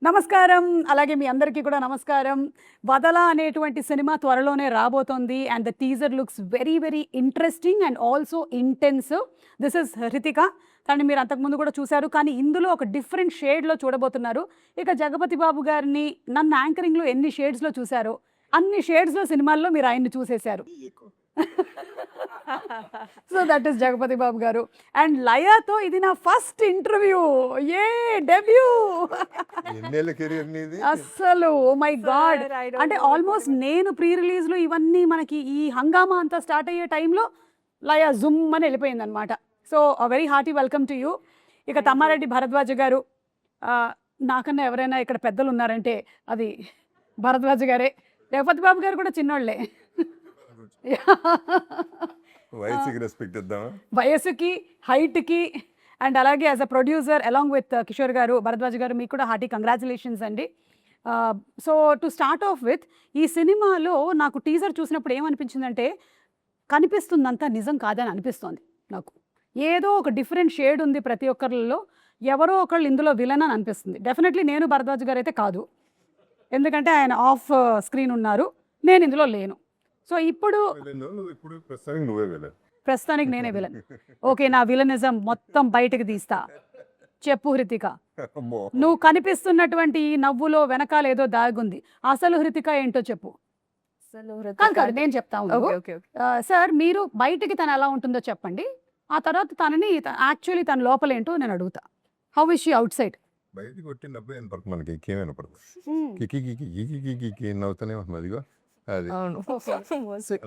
నమస్కారం. అలాగే మీ అందరికీ కూడా నమస్కారం. 'వదల' అనేటువంటి సినిమా త్వరలోనే రాబోతోంది. And the teaser looks very, very interesting and also intensive. This is Hrithika. తనని మీరు అంతకుముందు కూడా చూసారు. కానీ ఇందులో ఒక డిఫరెంట్ షేడ్‌లో చూడబోతున్నారు. ఇక 'జగపతి బాబు' గారిని నన్ను యాంకరింగ్‌లో ఎన్ని షేడ్స్‌లో చూసారో, అన్ని షేడ్స్‌లో సినిమాల్లో మీరు ఆయన్ని చూసేశారు. So that is 'Jagapati Babu' గారు. అండ్ 'లయ'తో ఇది నా ఫస్ట్ ఇంటర్వ్యూ. డెబ్యూ. ఎన్నేళ్ళ కెరీర్ నీది? అస్సలు oh my god! Sir, I don't అంటే know what ఆల్మోస్ట్ నేను ప్రీ రిలీజ్‌లు ఇవన్నీ మనకి ఈ హంగామా అంతా స్టార్ట్ అయ్యే టైంలో లయ జుమ్ అని వెళ్ళిపోయిందనమాట. So very hearty welcome to you. ఇక తమ్మారెడ్డి భరద్వాజ గారు, నాకన్నా ఎవరైనా ఇక్కడ పెద్దలు ఉన్నారంటే అది భరద్వాజ గారే. జగపతి బాబు గారు కూడా చిన్నోళ్ళే. వయసుకి రెస్పెక్ట్ ఇద్దామా? వయసుకి, హైట్‌కి అండ్ అలాగే as a producer along with Kishore గారు, భరద్వాజ్ గారు, మీకు కూడా హార్టీ కంగ్రాచులేషన్స్ అండి. So to start of with, ఈ సినిమాలో నాకు టీజర్ చూసినప్పుడు ఏమనిపించిందంటే, కనిపిస్తుందంతా నిజం కాదని అనిపిస్తోంది నాకు. ఏదో ఒక డిఫరెంట్ షేడ్ ఉంది ప్రతి ఒక్కరిలో. ఎవరో ఒకళ్ళు ఇందులో విలన్ అని అనిపిస్తుంది. డెఫినెట్లీ నేను భరద్వాజ్ గారు అయితే కాదు, ఎందుకంటే ఆయన ఆఫ్ స్క్రీన్ ఉన్నారు, నేను ఇందులో లేను. సో ఇప్పుడు ఇప్పుడు ప్రస్తుతానికి నువ్వే వెళ్ళాలి. ప్రస్తుతానికి నేనే విలన్. ఓకే, నా విలనిజం మొత్తం బయటకు తీస్తా. చెప్పు హృతిక, అమ్మో, నువ్వు కనిపిస్తున్నటువంటి ఈ నవ్వులో వెనకాల ఏదో దాగుంది. అసలు హృతిక ఏంటో చెప్పు. కాదు కాదు, నేను చెప్తా ఉండు. ఓకే సార్, మీరు బయటికి తను ఎలా ఉంటుందో చెప్పండి. ఆ తర్వాత తనని యాక్చువల్లీ తన లోపలేంటో నేను అడుగుతా. How is she out side? బయటికి కొట్టిన డబ్బు వినపడదు మనకి, ఇంకేమైనా పడదు. కికి కికి కికి కికి కికి నవ్వుతానే ఉంటుంది. అదిగో అది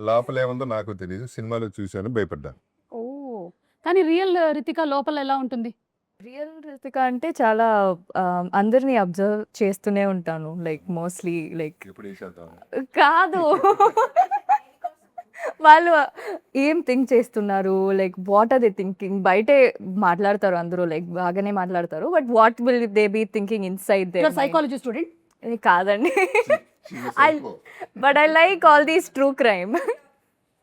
లోపల ఏముందో నాకు తెలియదు, సినిమాలో చూశాను, భయపడ్డాను. ఓ, కానీ రియల్ రితిక లోపల ఎలా ఉంటుంది? రియల్ రితిక అంటే చాలా అందరినీ అబ్జర్వ్ చేస్తూనే ఉంటాను. లైక్ మోస్ట్లీ లైక్ ఎప్పుడు వేసేద్దాం. కాదు వాళ్ళు ఏం థింక్ చేస్తున్నారు, like what are they thinking. బయటే మాట్లాడతారు అందరూ, లైక్ బాగానే మాట్లాడతారు, but what will they be thinking inside they. Psychology student కాదండి. But I like all these true crime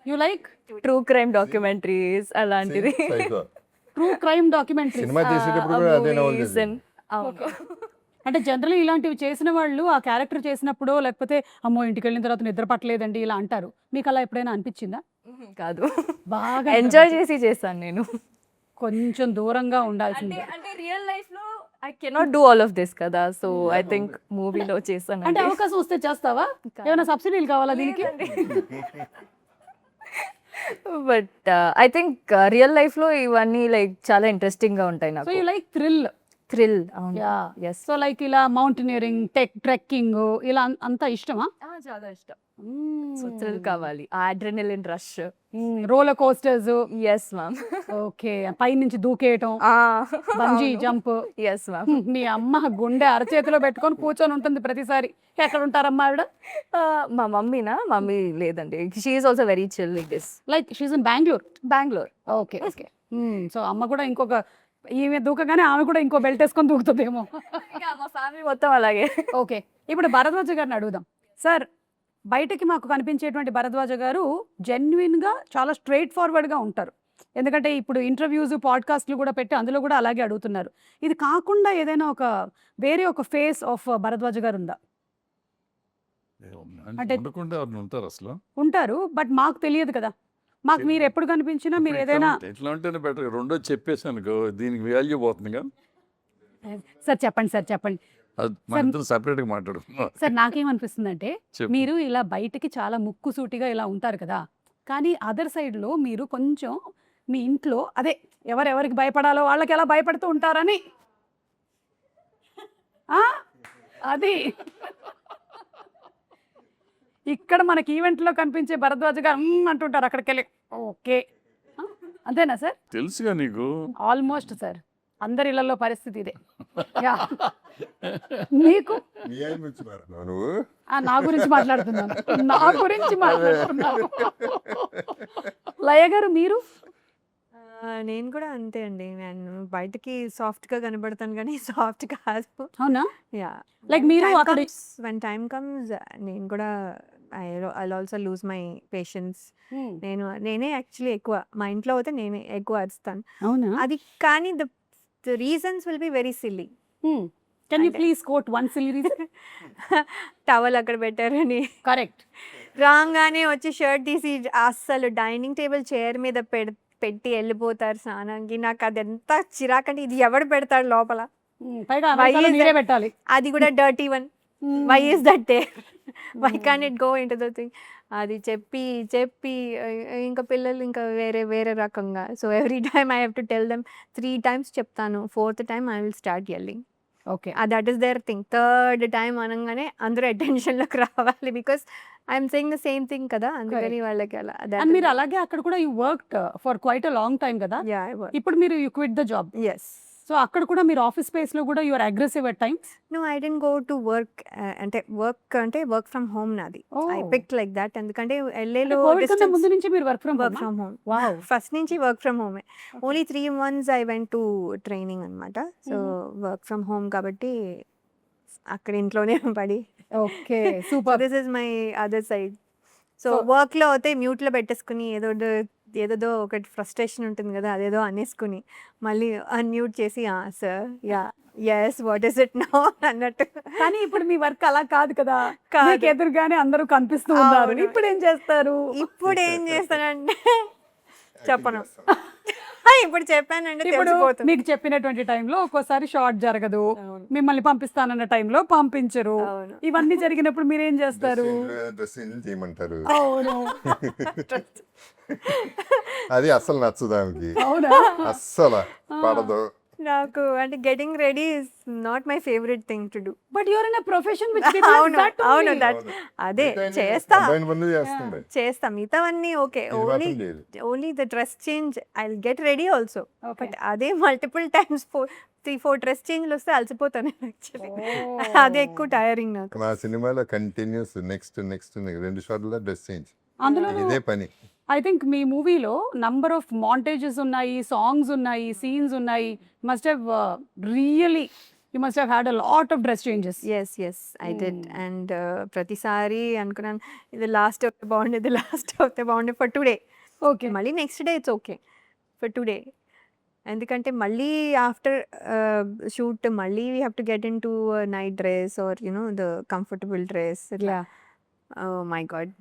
you like documentaries అలాంటిది. True crime documentary. సినిమా చేసేటప్పుడు కూడా అదే నవల movies చేసింది. and- అవును. అంటే జనరల్లీ ఇలాంటివి చేసిన వాళ్ళు ఆ క్యారెక్టర్ చేసినప్పుడు, లేకపోతే అమ్మో ఇంటికి వెళ్ళిన తర్వాత నిద్ర పట్టలేదండి ఇలా అంటారు. మీకు అలా ఎప్పుడైనా అనిపించిందా? కాదు, బాగా ఎంజాయ్ చేసి చేస్తాను నేను. కొంచెం దూరంగా ఉండాల్సింది. అంటే రియల్ లైఫ్ లో I cannot do all of this కదా, సో ఐ థింక్ మూవీలో చేస్తాను. అంటే అవకాశం వస్తే చేస్తావా? ఏమైనా సబ్సిడీలు కావాలా దీనికి? But I think real life లో ఇవన్నీ లైక్ చాలా ఇంట్రెస్టింగ్ గా ఉంటాయి సో నాకు. You like thrill. Thrill. Yeah. So like ఇలా మౌంటైనరింగ్, ట్రెక్కింగ్ ఇలా అంతా ఇష్టమా? చాలా ఇష్టం. సో థ్రిల్ కావాలి, ఆ adrenaline rush. Roller coasters. Yes ma'am. Okay, పై నుంచి దూకేయటం, బంజీ జంప్. Yes ma'am. మీ అమ్మ గుండె అరచేతిలో పెట్టుకొని కూర్చొని ఉంటుంది ప్రతిసారి. ఎక్కడ ఉంటారమ్మా ఆవిడ? మా మమ్మీ లేదండి, she is also very chill like this. Like she's in Bengaluru. Bengaluru. Okay okay. So అమ్మ కూడా ఇంకొక, ఈమె దూకగానే ఆమె కూడా ఇంకో బెల్ట్ వేసుకొని దూకుతుందేమో. మా ఫ్యామిలీ మొత్తం అలాగే. ఓకే, ఇప్పుడు భరద్వాజ గారిని అడుగుదాం. సార్, బయటకి మాకు కనిపించేటువంటి భరద్వాజ గారు జెన్యున్గా చాలా స్ట్రైట్ ఫార్వర్డ్గా ఉంటారు. ఎందుకంటే ఇప్పుడు ఇంటర్వ్యూస్, పాడ్కాస్ట్లు కూడా పెట్టి అందులో కూడా అలాగే అడుగుతున్నారు. ఇది కాకుండా ఏదైనా ఒక వేరే ఒక ఫేస్ ఆఫ్ భరద్వాజ గారు ఉందా? అంటే ఉండకుండా ఎవరైనా ఉంటారు అసలు? ఉంటారు, బట్ మాకు తెలియదు కదా. మాకు మీరు ఎప్పుడు కనిపించినా మీరు ఇప్పుడు ఏదైనా ఎట్లా ఉంటేనే బెటర్. రెండో చెప్పేసి అనుకో, దీనికి వాల్యూ పోతుంది కదా. సార్ చెప్పండి, సార్ చెప్పండి. అది మన ఇద్దరు సపరేట్గా మాట్లాడు. సార్ నాకేమనిపిస్తుందంటే, చెప్పు. మీరు ఇలా బయటకి చాలా ముక్కుసూటిగా ఇలా ఉంటారు కదా, కానీ అదర్ సైడ్లో మీరు కొంచెం మీ ఇంట్లో అదే ఎవరెవరికి భయపడాలో వాళ్ళకి ఎలా భయపడుతూ ఉంటారని. ఆ, అది ఇక్కడ మనకి ఈవెంట్లో కనిపించే భరద్వాజ గారు అంటుంటారు అక్కడికి వెళ్ళి. ఓకే, అంతేనా సార్? తెలుసుగా నీకు. ఆల్మోస్ట్ సార్, అందరి ఇళ్లలో పరిస్థితి ఇదే. యా. మీకు నీ ఆయన గురించి మాట్లాడుతున్నావా నువ్వు? నా గురించి మాట్లాడుతున్నాను, నా గురించి మాట్లాడుతున్నాను. లయ గారు మీరు? నేను కూడా అంతే అండి. నేను బయటకి సాఫ్ట్‌గా కనబడతాను గానీ సాఫ్ట్ కాదు. అవునా? యాహ్! లైక్ మీరు అక్కడ వెన్ టైమ్ కమ్స్ నేను కూడా I'll also lose my patience. నేనే యాక్చువల్లీ ఎక్కువ మా ఇంట్లో అయితే నేనే ఎక్కువ అరుస్తాను. అవునా? అది కానీ the reasons will be very silly. Can you please quote one silly reason? Towel అక్కడ పెట్టారని కరెక్ట్. రాగానే వచ్చి షర్ట్ తీసి అస్సలు డైనింగ్ టేబుల్ చైర్ మీద పెట్టి వెళ్ళిపోతారు స్నానానికి. నాకు అది ఎంత చిరాకంటే ఇది ఎవడు పెడతాడు లోపల, పైగా Why అమెరికాలో is మీరే that? పెట్టాలి. అది కూడా dirty one. Why is that they, why can it go in to the thing. అది చెప్పి చెప్పి ఇంకా పిల్లలు ఇంకా వేరే వేరే రకంగా. So every time I have to tell them 3 times చెప్తాను, 4th time I will start yelling. Okay. That is their thing. 3rd time అనగానే అందరూ అటెన్షన్లోకి రావాలి, because I'm saying the same thing కదా, అందుకని వాళ్ళకి అలా. అండ్ మీరు అలాగే అక్కడ కూడా you work for quite a long time కదా. ఇప్పుడు మీరు you quit the job. Yes. So అక్కడ కూడా మీరు ఆఫీస్ స్పేస్ లో కూడా you're aggressive at times. No, I didn't go to work. అంటే వర్క్ ఫ్రమ్ హోమ్ నాది. I pick like that. ఎందుకంటే ఎల్ఏలో ముందు నుంచి మీరు work work from home. Wow. First నుంచి వర్క్ ఫ్రమ్ హోమే. Only 3 months I went to training అనమాట. సో వర్క్ ఫ్రమ్ హోమ్ కాబట్టి అక్కడ ఇంట్లోనే పడి. Okay, super. This is my other side. So వర్క్లో అయితే మ్యూట్లో పెట్టేసుకుని ఏదో ఒకటి ఫ్రస్ట్రేషన్ ఉంటుంది కదా, అదేదో అనేసుకుని మళ్ళీ అన్మ్యూట్ చేసి sir yeah yes what is it now అన్నట్టు. కానీ ఇప్పుడు మీ వర్క్ అలా కాదు కదా, కాదు. మీకు ఎదురుగానే అందరూ కనిపిస్తూ ఉన్నారు. అవును. ఇప్పుడు ఏం చేస్తారు? ఇప్పుడు ఏం చేస్తానంటే చెప్పను. ఇప్పుడు చెప్పానంటే ఇప్పుడు తెలిసిపోతుంది. మీకు చెప్పినటువంటి టైంలో ఒక్కోసారి షార్ట్ జరగదు, అవును. మిమ్మల్ని పంపిస్తానన్న టైంలో పంపించరు. అవును. ఇవన్నీ జరిగినప్పుడు మీరు ఏం చేస్తారు? డ్రెస్సింగ్ చేయమంటారు. అవును. అది అస్సలు నచ్చదు ఆమెకి, అవునా? అస్సలు పడదు. నాకు అంటే getting ready is not my favourite thing to do. But your in a profession which అవును అవును దట్ అదే చేస్తా కంబైన్ పనులు చేస్తుంది. చేస్తా మిగతావన్నీ ఓకే. ఇది ఓన్లీ మాత్రం లేదు. Only the dress change I will get ready also. But అదే మల్టిపుల్ టైమ్స్ 3-4 డ్రెస్ చేంజ్లు వస్తే అలసిపోతాను యాక్చువల్లీ. అదే ఎక్కువ టైరింగ్ నాకు. మా సినిమాలో కంటిన్యూస్ నెక్స్ట్ 2 షార్ట్ల డ్రెస్ చేంజ్, అందులో ఇదే పని. ఐ థింక్ మీ మూవీలో నంబర్ ఆఫ్ మాంటేజెస్ ఉన్నాయి, సాంగ్స్ ఉన్నాయి, సీన్స్ ఉన్నాయి. Must have really you must have had a lot of dress changes. Yes I did. And ప్రతిసారి అనుకున్నాను ఇది లాస్ట్ అవుతే బాగుండే, ఇది లాస్ట్ అవుతే బాగుండే ఫర్ టుడే. ఓకే. మళ్ళీ next day it's okay for today. ఎందుకంటే మళ్ళీ ఆఫ్టర్ షూట్ మళ్ళీ we have to get in to night dress are you know the comfortable dress. My God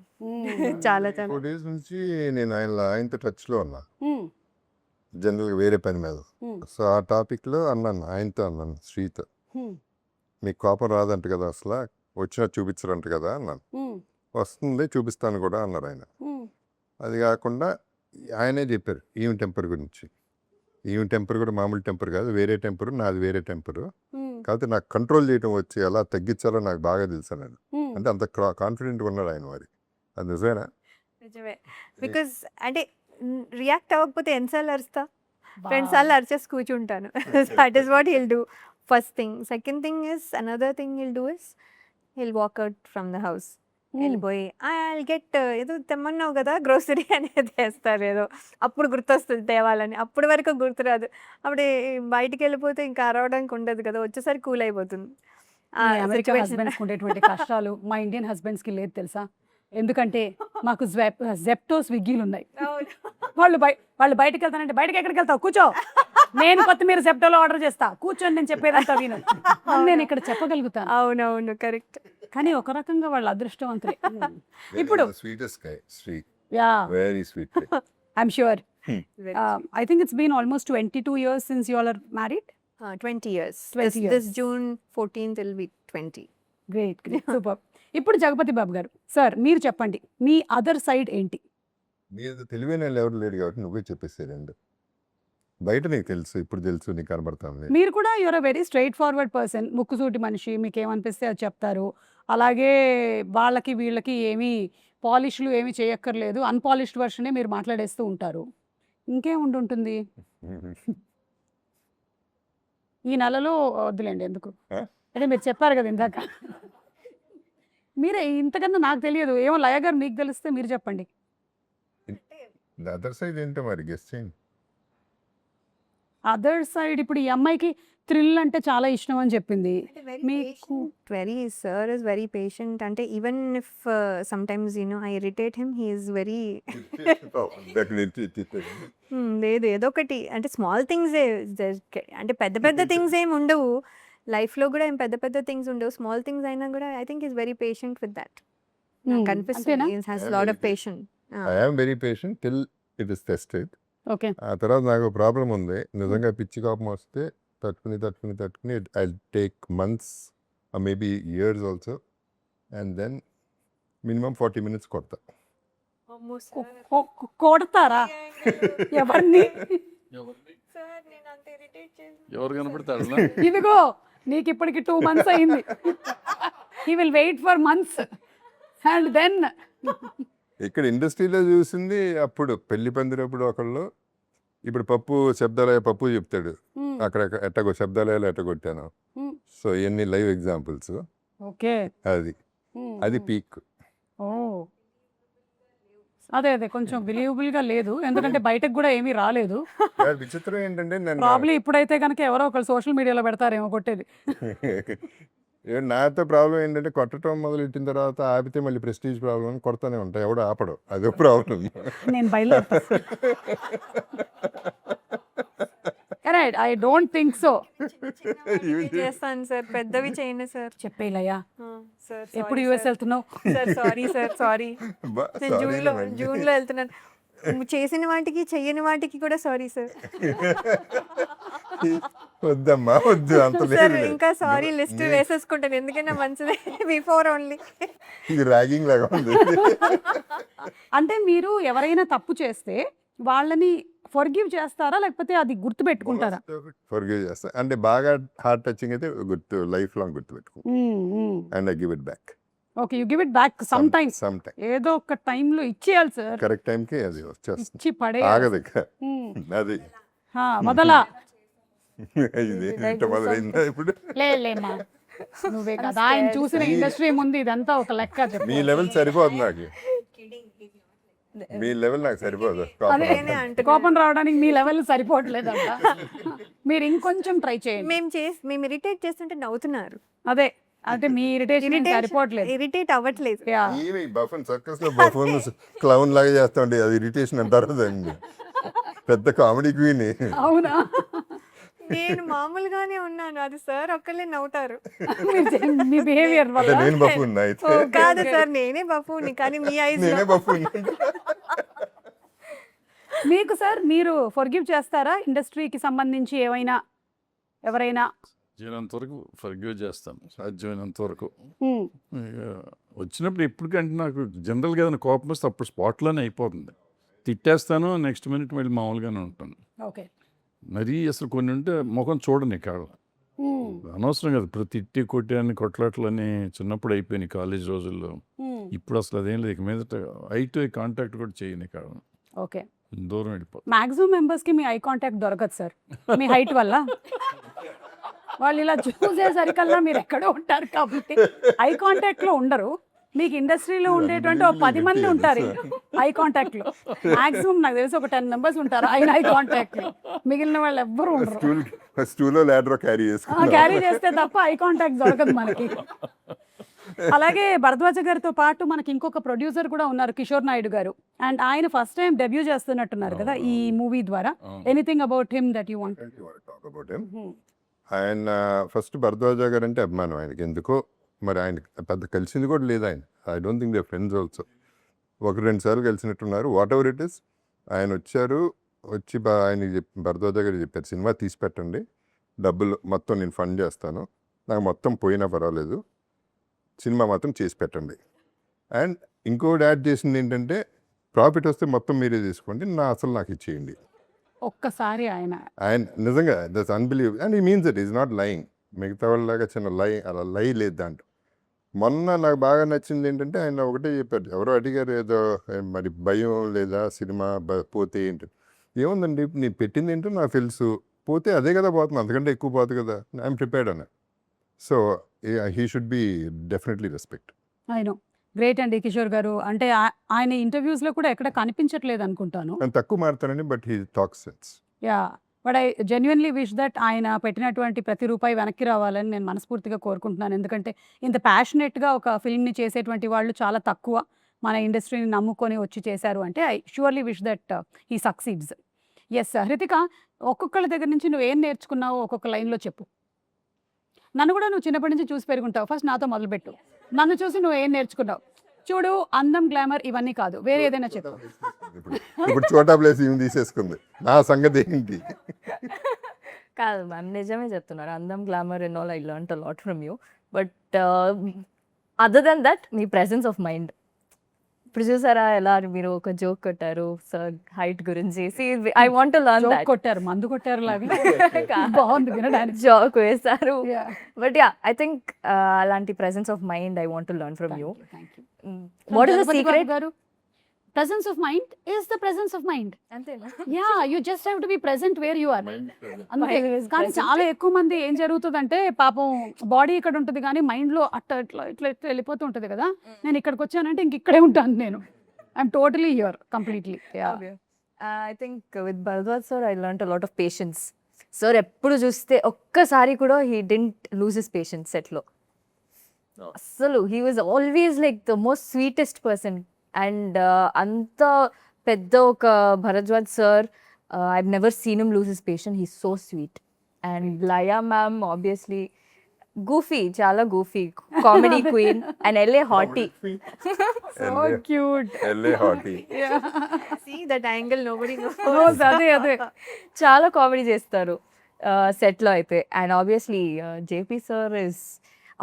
చాలా చాలా 4 days నుంచి నేను ఆయనతో టచ్లో ఉన్నా, జనరల్గా వేరే పని మీద. సో ఆ టాపిక్లో ఆయనతో అన్నాను, శ్రీతో, మీకు కోపం రాదంట కదా, అసలు వచ్చినా చూపించరంట కదా అన్నాను. వస్తుంది చూపిస్తాను కూడా అన్నారు ఆయన. అది కాకుండా ఆయనే చెప్పారు ఈమె టెంపర్ గురించి. ఈమె టెంపర్ కూడా మామూలు టెంపర్ కాదు, వేరే టెంపరు, నాది వేరే టెంపరు. కాకపోతే నాకు కంట్రోల్ చేయడం వచ్చి ఎలా తగ్గించాలో నాకు బాగా తెలుసు అన్నాడు. అంటే అంత కాన్ఫిడెంట్గా ఉన్నాడు ఆయన. మరి అది నిజమేనా? నిజమే. బికాస్ అంటే రియాక్ట్ అవ్వకపోతే ఎన్నిసార్లు అరుస్తా, 2 సార్లు అరిచేసి కూర్చుంటాను. That is what he'll do first thing. Second thing is another thing he'll do is he'll walk out from the house. వెళ్ళిపోయి ఐ గెట్ ఏదో తెమ్మన్నావు కదా గ్రోసరీ అనేది వేస్తారు, ఏదో అప్పుడు గుర్తొస్తుంది తేవాలని. అప్పటి వరకు గుర్తురాదు. అప్పుడు బయటికి వెళ్ళిపోతే ఇంకా అరవడానికి ఉండదు కదా, వచ్చేసరికి కూల్ అయిపోతుంది. అమెరికా హస్బెండ్స్ ఉండేటువంటి కష్టాలు మా ఇండియన్ హస్బెండ్స్ కి లేదు తెలుసా? ఎందుకంటే మాకు జెప్టో స్విగ్గీలు ఉన్నాయి. వాళ్ళు బయటకు వెళ్తానంటే బయటకి ఎక్కడికి వెళ్తావు, కూర్చో, నేను కొత్తిమీర జెప్టోలో ఆర్డర్ చేస్తా, కూర్చొని నేను చెప్పేదంతా విను అని నేను ఇక్కడ చెప్పగలుగుతాను. అవునవును కరెక్ట్. కానీ ఒక రకంగా వాళ్ళు అదృష్టవంతులే. ఇప్పుడు sweetest guy, sweet, yeah, very sweet. I'm sure. I think it's been almost 22 years since you all are married. 20 years. 20 years. This June 14th will be 20. Great great, super. ఇప్పుడు జగపతి బాబు గారు సార్, మీరు చెప్పండి మీ other side ఏంటి? మీరు తెలివైన వాళ్ళు ఎవరు లేడు కాబట్టి నువ్వే చెప్పేసేదండి. బయట నీకు తెలుసు, ఇప్పుడు తెలుసు, నీకు కనబడతాను. మీరు కూడా you're a very straightforward person, ముక్కుసూటి మనిషి, మీకు ఏమనిపిస్తే అది చెప్తారు. అలాగే వాళ్ళకి వీళ్ళకి ఏమీ పాలిష్లు ఏమీ చేయక్కర్లేదు, అన్పాలిష్డ్ వర్షనే మీరు మాట్లాడేస్తూ ఉంటారు. ఇంకేం ఉంటుంది ఈ నెలలో? వద్దులేండి, ఎందుకు అంటే మీరు చెప్పారు కదా ఇందాక. మీరే ఇంతకన్నా నాకు తెలియదు, ఏమో లయ గారు మీకు తెలిస్తే మీరు చెప్పండి. అదర్ సైడ్ ఏంటో మరి గెస్ట్ చేయండి. అదర్ సైడ్ ఇప్పుడు ఈ అమ్మాయికి థ్రిల్ అంటే చాలా ఇష్టం అని చెప్పింది. మీకు very sir is very patient. అంటే even if sometimes I irritate him, he is very లేదు ఏదో ఒకటి అంటే స్మాల్ థింగ్స్ అంటే పెద్ద పెద్ద థింగ్స్ ఏమి ఉండవు. లైఫ్లో కూడా ఏం పెద్ద పెద్ద థింగ్స్ ఉండవు, స్మాల్ థింగ్స్ అయినా కూడా I think is very patient with that. నాకు అంతేనా? అనిపిస్తుంది has I am lot very of patient. I am very patient till it is tested. Okay. ఆ తర్వాత నాకు ప్రాబ్లం ఉంది, నిజంగా పిచ్చి కోపం వస్తే తట్టుకుని I take months maybe years also, and then minimum 40 minutes కొడతా. కొడతారా ఎవరిని? ఎవరు కనపడతాడు ఇదిగో నీకు ఇప్పటికి 2 months అయింది. He will wait for months and then ఇక్కడ ఇండస్ట్రీలో చూసింది అప్పుడు పెళ్లి పందిరప్పుడు ఒకళ్ళు, ఇప్పుడు శబ్దాలయ పప్పు చెప్తాడు, అక్కడ ఎట్టగో శబ్దాలయాలు ఎట్టగొట్టాను. సో ఎన్ని లైవ్ ఎగ్జాంపుల్స్. ఓకే. అది పీక్. ఓ అదే కొంచెం బిలీవబుల్ గా లేదు, ఎందుకంటే బయటకు కూడా ఏమీ రాలేదు. విచిత్రం ఏంటంటే నన్ను ప్రాబ్లీ ఇప్పుడైతే కనుక ఎవరో ఒకళ్ళు సోషల్ మీడియాలో పెడతారేమో కొట్టేది. నాతో ప్రాబ్లం ఏంటంటే కొట్టడం మొదలెట్టిన తర్వాత ఆపితే మళ్ళీ ప్రెస్టీజ్ ప్రాబ్లం కొడతానే ఉంటాయి, ఎవడో ఆపడు, అదో ప్రాబ్లం. నేను బయలుదేరుతా. Correct, I don't think so. చేస్తాను సార్, పెద్దవి చేయండి సార్. చెప్పేలయ్యా, సార్ ఎప్పుడు యూఎస్ వెళ్తున్నావు? సార్ సారీ నేను జూన్లో వెళ్తున్నాను. చేసిన వాటికి చెయ్యని వాటికి కూడా సారీ సార్. వద్దమ్మా వద్దు, అంత సార్ లేదు. ఇంకా సారీ లిస్ట్ వేసేసుకుంటాను, ఎందుకైనా మంచిదే. Before only. ఇది ర్యాగింగ్ లాగా ఉంది. అంటే మీరు ఎవరైనా తప్పు చేస్తే వాళ్ళని ఫర్గివ్ చేస్తారా, లేకపోతే అది గుర్తు పెట్టుకుంటారా? ఫర్గివ్ చేస్తా, అంటే బాగా హార్ట్ టచింగ్ అయితే లైఫ్ లాంగ్ గుర్తు పెట్టుకో, and I give it back. Okay, you give it back some time. ఏదో ఒక టైంలో ఇచ్చేయాలి సార్, కరెక్ట్ టైంకి అది వచ్చేస్తుంది, ఇచ్చి పడే ఆగదు ఇక. అది వదలా. ఇది ఇంత మొదలైందా ఇప్పుడు? లేమ్మా, నువ్వే కదా ఆయన చూసిన ఇండస్ట్రీ ముందు ఇదంతా ఒక లెక్క. చెప్పు, మీ లెవెల్ సరిపోదు నాకు, మీ లెవెల్ నాకు సరిపోదు. కోపం రావడానికి మీ లెవెల్ సరిపోవట్లేదంట. మీరు ఇంకొంచెం ట్రై చేయండి. మేము ఇరిటేట్ చేస్తుంటే నవ్వుతున్నారు. అదే అంటే మీ ఇరిటేషన్ సరిపోవట్లేదు. ఇరిటేట్ అవ్వట్లేదు. బఫన్ సర్కస్ లో బఫన్ క్లౌన్ లాగా చేస్తా ఉండే, అది ఇరిటేషన్ అంటారు దాన్ని. పెద్ద కామెడీ క్వీన్. అవునా? నేను మామూలుగానే ఉన్నాను, అది సార్ ఒక్కళ్ళే నవ్వుతారు. మీ బిహేవియర్ వల్ల. నేను బఫూన్ అయితే కాదు సార్, నేనే బఫూని, కానీ మీ ఐస్ నేనే బఫూన్. మీకు సార్ మీరు ఫర్గివ్ చేస్తారా ఇండస్ట్రీకి సంబంధించి ఎవరైనా? సాధ్యమైనంత వరకు ఫర్గివ్ చేస్తాను, సాధ్యమైనంత వరకు. వచ్చినప్పుడు ఎప్పటికంటే నాకు జనరల్గా ఏదైనా కోపం వస్తే అప్పుడు స్పాట్లోనే అయిపోతుంది, తిట్టేస్తాను, నెక్స్ట్ మినిట్ మళ్ళీ మామూలుగానే ఉంటాను. ఓకే. మరీ అసలు కొన్ని ఉంటే ముఖం చూడని కాళ్ళ అనవసరం కదా, ఇప్పుడు తిట్టి కొట్టి కొట్లాట్లని చిన్నప్పుడు అయిపోయినాయి కాలేజ్ రోజుల్లో. ఇప్పుడు అసలు అదేం లేదు, ఇక మీదట ఐ టు ఐ కాంటాక్ట్ కూడా చేయని కాళ్ళ. ఓకే. దూరం వెళ్ళిపోతుంది. మాక్సిమం మెంబర్స్ కి మీ ఐ కాంటాక్ట్ దొరకదు సార్, మీ హైట్ వల్ల. వాళ్ళు ఇలా చూసేసరికల్లా మీరు ఎక్కడో ఉంటారు కాబట్టి ఐ కాంటాక్ట్ లో ఉండరు. మీకు ఇండస్ట్రీలో ఉండేటువంటి 10 మంది ఉంటారు ఐ కాంటాక్ట్ లో. మాక్సిమం నాకు తెలిసి ఒక 10 members ఉంటారు ఆయన ఐ కాంటాక్ట్ లో, మిగిలిన వాళ్ళు ఎవ్వరు ఉండరు. స్టూల్లో ల్యాడర్ క్యారీ చేస్తే తప్ప ఐ కాంటాక్ట్ దొరకదు మనకి. అలాగే భరద్వాజ గారితో పాటు మనకి ఇంకొక ప్రొడ్యూసర్ కూడా ఉన్నారు, కిషోర్ నాయుడు గారు. అండ్ ఆయన ఫస్ట్ టైం డెబ్యూ చేస్తున్నట్టున్నారు కదా ఈ మూవీ ద్వారా. Anything about him that you want? ఆయన ఫస్ట్ భరద్వాజ గారు అంటే అభిమానం ఆయనకి, ఎందుకో మరి ఆయన పెద్ద కలిసింది కూడా లేదు ఆయన. I don't think they friends also. 1-2 సార్లు కలిసినట్టున్నారు. వాట్ ఎవర్ ఇట్ ఇస్, ఆయన వచ్చి ఆయన భరద్వాజ గారు చెప్పారు, సినిమా తీసి పెట్టండి, డబ్బులు మొత్తం నేను ఫండ్ చేస్తాను, నాకు మొత్తం పోయినా పర్వాలేదు, సినిమా మాత్రం చేసి పెట్టండి. అండ్ ఇంకోటి యాడ్ చేసింది ఏంటంటే, ప్రాఫిట్ వస్తే మొత్తం మీరే తీసుకోండి, అసలు నాకు ఇచ్చేయండి. ఒక్కసారి ఆయన నిజంగా దట్స్ అన్బిలీవ్ అండ్ ఈ means it is not lying. మిగతా వాళ్ళలాగా చిన్న అలా లై లేదు దాంట్లో. మొన్న నాకు బాగా నచ్చింది ఏంటంటే, ఆయన ఒకటే చెప్పారు, ఎవరో అడిగారు ఏదో మరి భయం లేదా సినిమా పోతే ఏంటి. ఏముందండి, నేను పెట్టింది ఏంటో నాకు తెలుసు, పోతే అదే కదా పోతుంది, అంతకంటే ఎక్కువ పోతుంది కదా, ఐఎమ్ ప్రిపేర్డ్ అన్న. So he should be definitely respect. ఆయన గ్రేట్ అండి కిషోర్ గారు. అంటే ఆయన ఇంటర్వ్యూస్ లో కూడా ఎక్కడ కనిపించట్లేదు అనుకుంటాను. నేను తక్కువ మారుతానండి, but he talks sense. Yeah, but I genuinely wish that ఆయన పెట్టినటువంటి ప్రతి రూపాయి వెనక్కి రావాలని నేను మనస్ఫూర్తిగా కోరుకుంటున్నాను. ఎందుకంటే ఇంత ప్యాషనెట్గా ఒక ఫిల్మ్ని చేసేటువంటి వాళ్ళు చాలా తక్కువ మన ఇండస్ట్రీని నమ్ముకొని వచ్చి చేశారు అంటే I surely wish that he succeeds. Yes Hrithika, ఒక్కొక్కళ్ళ దగ్గర నుంచి నువ్వు ఏం నేర్చుకున్నావో ఒక్కొక్క లైన్లో చెప్పు. నన్ను కూడా నువ్వు చిన్నప్పటి నుంచి చూసి పెరుగుంటావు. ఫస్ట్ నాతో మొదలుపెట్టు. నన్ను చూసి నువ్వు ఏం నేర్చుకున్నావు? చూడు, అందం, గ్లామర్ ఇవన్నీ కాదు, వేరే ఏదైనా చెప్పు. ఇప్పుడు చోటా ప్లేస్ ఇవి తీసేసుకుంది. నా సంగతి ఏంటి? కాదు మ్యామ్, నిజమే చెప్తున్నారు. అందం, glamour and all, I learnt a lot from you. But other than that మీ ప్రెసెన్స్ ఆఫ్ మైండ్. ఇప్పుడు చూసారా ఎలా మీరు ఒక జోక్ కొట్టారు సార్ హైట్ గురించి. I want to learn joke that. కొట్టారు, మందు కొట్టారు లాగా బాగుంది వినడానికి. జోక్ వేస్తారు. Yeah. But yeah, I think అలాంటి presence of mind I want to learn from you. Thank you. What is the Jagapathi secret? Babu గారు, presence of mind is the presence of mind. అంతేనా? Yeah, you just have to be present where you are. అంతే. Mind is కానీ present. చాలా ఎక్కువ మంది ఏం జరుగుతుందంటే పాపం బాడీ ఇక్కడ ఉంటుంది కానీ మైండ్ లో అట్లా ఇట్లా ఇట్లా ఇట్లా వెళ్ళిపోతూ ఉంటుంది కదా. నేను ఇక్కడికి వచ్చానంటే ఇంక ఇక్కడే ఉంటాను నేను. I'm totally here completely. I think with Bharadwaj sir I learn a lot of patience. Sir ఎప్పుడు చూస్తే ఒక్కసారి కూడా he didn't lose his patience సెట్లో. అస్సలు he was always like the most sweetest person. And అంత పెద్ద ఒక Bharadwaj sir, I never seen him lose his patience. He so sweet. And Laya ma'am obviously goofy, చాలా goofy, comedy queen and LA hottie. So cute. LA hottie. See that angle, nobody knows. అదే అదే. చాలా comedy చేస్తారు సెట్లో అయితే. And obviously JP sir is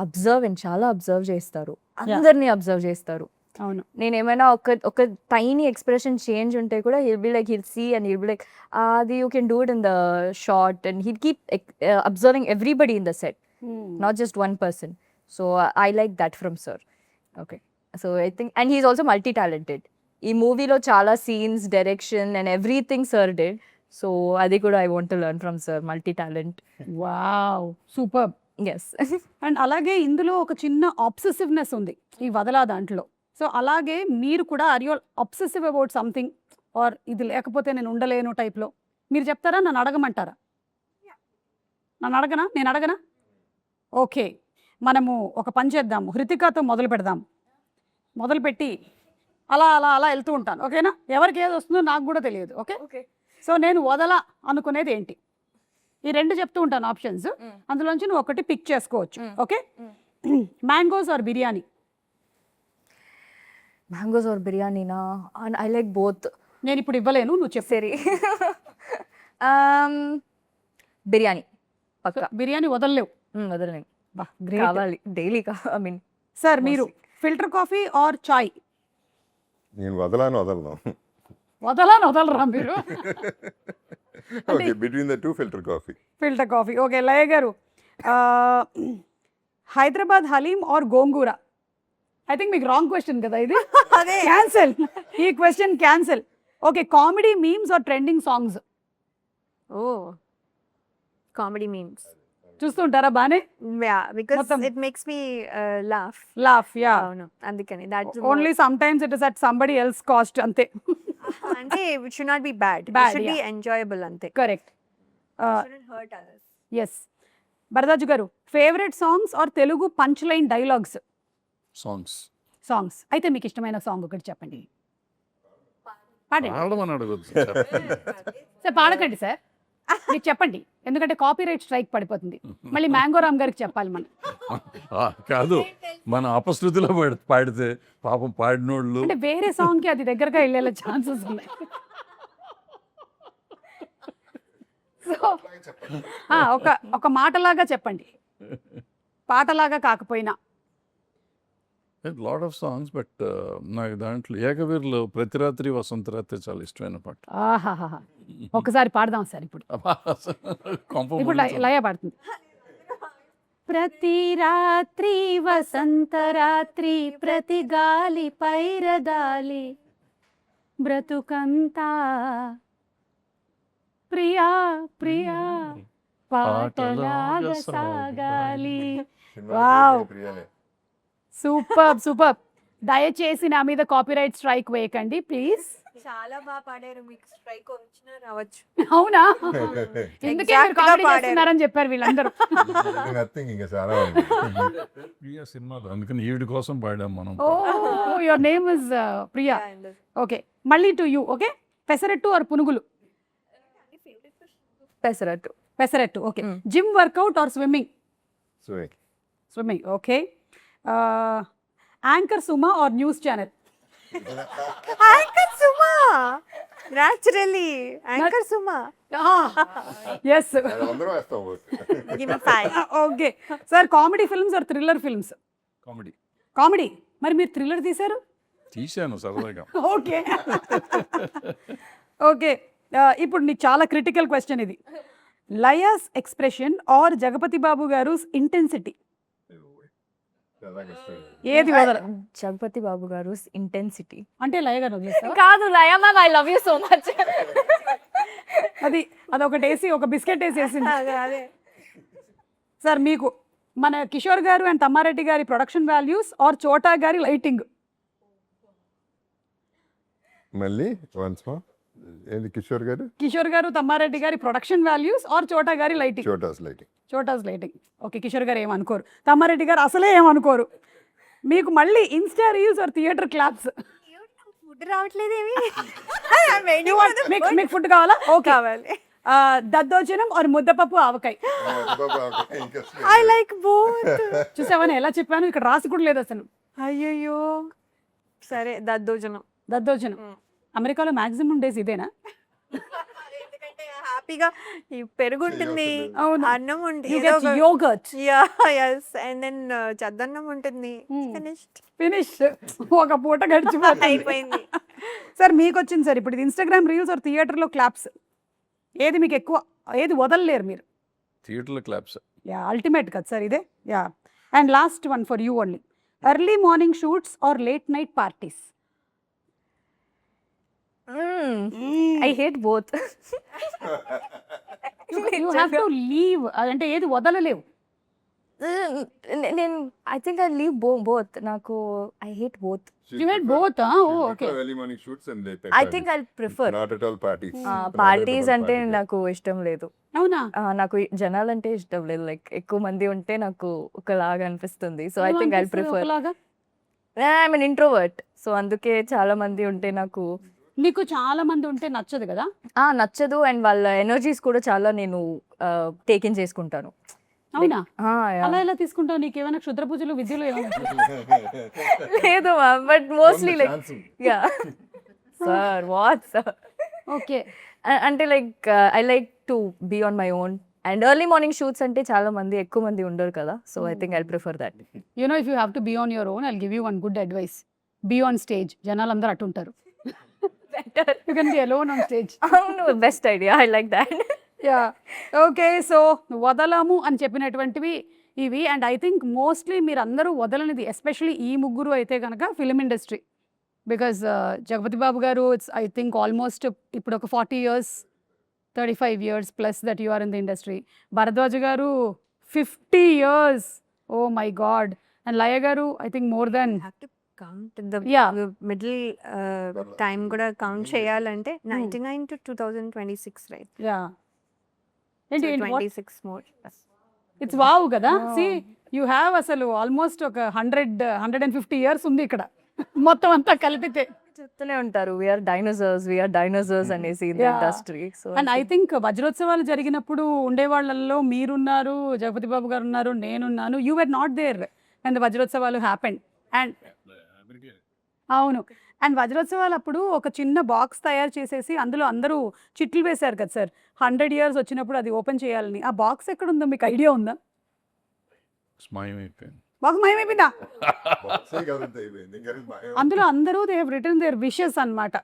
observe, చాలా observe చేస్తారు, అందరినీ అబ్జర్వ్ చేస్తారు. అవును. నేను ఏమైనా ఒక టైనీ ఎక్స్ప్రెషన్ చేంజ్ ఉంటే కూడా he'll be like, he'll see and he'll be like అది you can do it in the shot. And he'll keep observing everybody in the set, not just one person. So I like that from sir. Okay, so I think, and he's also multi-talented. Ee movie lo chala scenes, direction and everything sir did. So adi kuda I want to learn from sir, multi-talent. Wow, super. Yes. And అలాగే ఇందులో ఒక చిన్న ఆబ్సెసివ్నెస్ ఉంది ఈ వదలా దాంట్లో. So అలాగే మీరు కూడా are you obsessive about something, or ఇది లేకపోతే నేను ఉండలేను టైప్లో మీరు చెప్తారా? నన్ను అడగమంటారా? నేను అడగనా? ఓకే, మనము ఒక పని చేద్దాము. హృతికాతో మొదలు పెడదాం. మొదలుపెట్టి అలా అలా అలా వెళ్తూ ఉంటాను. ఓకేనా? ఎవరికి ఏది వస్తుందో నాకు కూడా తెలియదు. ఓకే. Okay. సో నేను వదల అనుకునేది ఏంటి? ఈ రెండు చెప్తూ ఉంటాను ఆప్షన్స్, అందులోంచి నువ్వు ఒకటి పిక్ చేసుకోవచ్చు. Okay. Mangoes or biryani? Mangoes or biryani na? And I like both. నేను ఇప్పుడు ఇవ్వలేను, నువ్వు చెప్పు. Seri. బిర్యానీ పక్కా. బిర్యానీ వదలలేవు. వదలలేను. బా, గ్రేట్. కావాలి డైలీ. ఐ మీన్ సార్ మీరు ఫిల్టర్ కాఫీ ఆర్ చాయ్? నేను వదలను. వదలరా మీరు? Okay, between the two filter coffee. Filter coffee. Okay. Laya గారు, Hyderabad haleem or gongura? I think మీకు రాంగ్ క్వశ్చన్ కదా ఇది. క్యాన్సల్, ఈ question cancel. Okay. Comedy memes or trending songs? Oh, comedy memes. చూస్తుంటారా బానే? Yeah, because Motham. it makes me laugh. Laugh. Yeah. అవును, అందుకని that's only sometimes it is at somebody else cost, అంతే. అంటే it should not be bad. It Bad, should be yeah. enjoyable అంతే. Correct. It shouldn't hurt others. Yes. Bharadwaj గారు, favourite songs or Telugu punch line dialogues? Songs అయితే మీకు ఇష్టమైన song ఒకటి చెప్పండి. పాడండి పాడమని అడగొద్దు. సార్. పాడకండి సార్, మీకు చెప్పండి, ఎందుకంటే కాపీరైట్ స్ట్రైక్ పడిపోతుంది. మళ్ళీ మ్యాంగో రామ్ గారికి చెప్పాలి మనం. కాదు, మన అపశృతిలో పాడితే పాపం పాడినోళ్ళు. అంటే వేరే సాంగ్కి అది దగ్గరగా వెళ్ళే ఛాన్సెస్ ఉన్నాయి. సో ఒక మాటలాగా చెప్పండి, పాటలాగా కాకపోయినా. లాట్ ఆఫ్ సాంగ్స్, బట్ నాకు దాంట్లో ఏకవీరులో ప్రతి రాత్రి వసంత రాత్రి చాలా ఇష్టమైన పాట. ఆహాహా, ఒకసారి పాడదాం సార్ ఇప్పుడు. ఇప్పుడు లయ పాడుతుంది. ప్రతి రాత్రి వసంత రాత్రి, ప్రతి గాలి పైరదాలి, బ్రతుకంతా ప్రియా ప్రియా పాటలాగా సాగాలి. Wow, super. దయచేసి నా మీద కాపీరైట్ స్ట్రైక్ వేయకండి ప్లీజ్. చాలా బాగా పాడారు, మీకు స్ట్రైక్ వచ్చినా రావచ్చు. అవునా? ఎందుకే Exact మీరు గా కామెడీ పాడారు. చేస్తున్నారని చెప్పారు వీళ్ళందరూ. నథింగ్, ఇంకా చాలా ఉంది. ప్రియా సినిమాలో, అందుకని ఈవిడ కోసం పాడాం మనం. Oh, your name is Priya. Okay, మళ్ళీ to you. Okay. Pesarattu or punugulu? Pesarattu. Pesarattu. Okay. Gym workout or swimming? Swimming. Okay. Anchor Suma or news channel? Anchor Suma, naturally anchor Suma. Yes. అందరూ వేస్తాం Give me 5. Okay sir, comedy films or thriller films? Comedy comedy. మరి మీరు thriller తీశారు? తీశాను సరదాగా. Okay. Okay. ఇప్పుడు నీకు చాలా క్రిటికల్ క్వశ్చన్ ఇది. లయాస్ ఎక్స్ప్రెషన్ ఆర్ జగపతి బాబు గారు ఇంటెన్సిటీ? ఏది వదల? జగపతి బాబు గారు ఇంటెన్సిటీ. అంటే లయ గారు వదిలేస్తావా? కాదు Laya ma'am, I love you so much. అది అదొకటి వేసి ఒక బిస్కెట్ వేసేసింది. అదే సార్ మీకు మన కిషోర్ గారు అండ్ తమ్మారెడ్డి గారి ప్రొడక్షన్ వాల్యూస్ ఆర్ చోటా గారి లైటింగ్? మళ్ళీ వన్స్ మోర్, ఏంది కిషోర్ గారు? కిషోర్ గారు తమ్మారెడ్డి గారి ప్రొడక్షన్ వాల్యూస్ ఆర్ చోటా గారి lighting? Chota's lighting. Chota's lighting. Okay, Kishore గారు ఏమనుకోరు, తమ్మారెడ్డి గారు అసలే ఏమనుకోరు. మీకు మళ్ళీ insta reels or theatre claps? Food రావట్లేదేమి. మీకు ఫుడ్ కావాలా? ఓకే. కావాలి. దద్దోజనం ఆర్ ముద్దపప్పు ఆవకాయ? I like both. చూసావని ఎలా చెప్పాను, ఇక్కడ రాసి కూడా లేదు అసలు. అయ్యయ్యో, సరే దద్దోజనం. దద్దోజనం. అమెరికాలో మాక్సిమం డేస్ ఇదేనా? ఎందుకంటే హ్యాపీగా ఈ పెరుగు ఉంటుంది, అవును. అన్నం You get ఉంటుంది, yogurt. yes, and then చద్దన్నం ఉంటుంది. Finished. ఫినిష్. ఒక పూట గడిచిపోతుంది. అయిపోయింది. సార్ మీకు వచ్చింది సార్ ఇప్పుడు ఇన్స్టాగ్రామ్ రీల్స్ ఆర్ థియేటర్లో క్లాప్స్? ఏది మీకు ఎక్కువ, ఏది వదలలేరు మీరు? థియేటర్లో క్లాప్స్. యా, అల్టిమేట్ కదా సార్ ఇదే. Yeah. And last one for you only, early morning shoots or late night parties? I hate both. You have to leave, అంటే ఏది వదలలేవు. నేను I think I leave both. నాకు I hate both. You hate both? Okay. I think I prefer not at all parties. Parties అంటే నాకు ఇష్టం లేదు. అవునా? నాకు జనాలు అంటే ఇష్టం లేదు. లైక్ ఎక్కువ మంది ఉంటే నాకు ఒకలాగా అనిపిస్తుంది. So I think I prefer. I mean introvert, so అందుకే చాలా మంది ఉంటే నాకు నీకు చాలా మంది ఉంటే నచ్చదు కదా? నచ్చదు. అండ్ వాళ్ళ ఎనర్జీస్ కూడా చాలా నేను టేకిన్ చేసుకుంటాను. అవునా? అలా ఎలా తీసుకుంటావు? నీకు ఏమైనా క్షుద్ర పూజలు విద్యలో ఏమైనా? లేదు but mostly like yeah sir what sir. Okay. అంటే like I like to be on my own. And early morning shoots అంటే చాలా మంది ఎక్కువ మంది ఉండరు కదా. So I think I prefer that. You know, if you have to be on your own, I'll give you one good advice. Be on stage. జనాలు అందరూ అటు ఉంటారు. You can be alone on stage. అవును, best idea. I like that. Yeah. Okay. So వదలము అని చెప్పినటువంటివి ఇవి. And I think mostly మీరు అందరూ వదలనిది, ఎస్పెషలీ ఈ ముగ్గురు అయితే కనుక film industry. Because Jagapathi Babu గారు ఇట్స్ ఐ థింక్ ఆల్మోస్ట్ ఇప్పుడు ఒక 40 years, 35 years plus that you are in the industry. Bharadwaj గారు 50 years. Oh my god. And Laya గారు I think more than count the Yeah. Middle time కూడా కౌంట్ చేయాలంటే 99 to 2026, right? Yeah. ఏంటి 26 more. It's wow కదా. See you have అసలు almost ఒక 150 years ఉంది ఇక్కడ మొత్తం అంతా కలిపితే. చెప్తూనే ఉంటారు వీఆర్ డైనోసార్స్ అనేసి Yeah. Industry. So and I think వజ్రోత్సవాలు జరిగినప్పుడు ఉండేవాళ్ళల్లో మీరున్నారు, జగపతి బాబు గారు ఉన్నారు, నేనున్నాను. You were not there and వజ్రోత్సవాలు హ్యాపెండ్. అండ్ అవును. అండ్ వజ్రోత్సవాలు అప్పుడు ఒక చిన్న బాక్స్ తయారు చేసేసి అందులో అందరూ చిట్లు వేశారు కదా సార్, 100 years వచ్చినప్పుడు అది ఓపెన్ చేయాలని. ఆ బాక్స్ ఎక్కడ ఉందో మీకు ఐడియా ఉందా? మాయమైపోయింది. బాక్స్ మాయమైపోయిందా? అందులో అందరూ they have return their wishes అన్నమాట.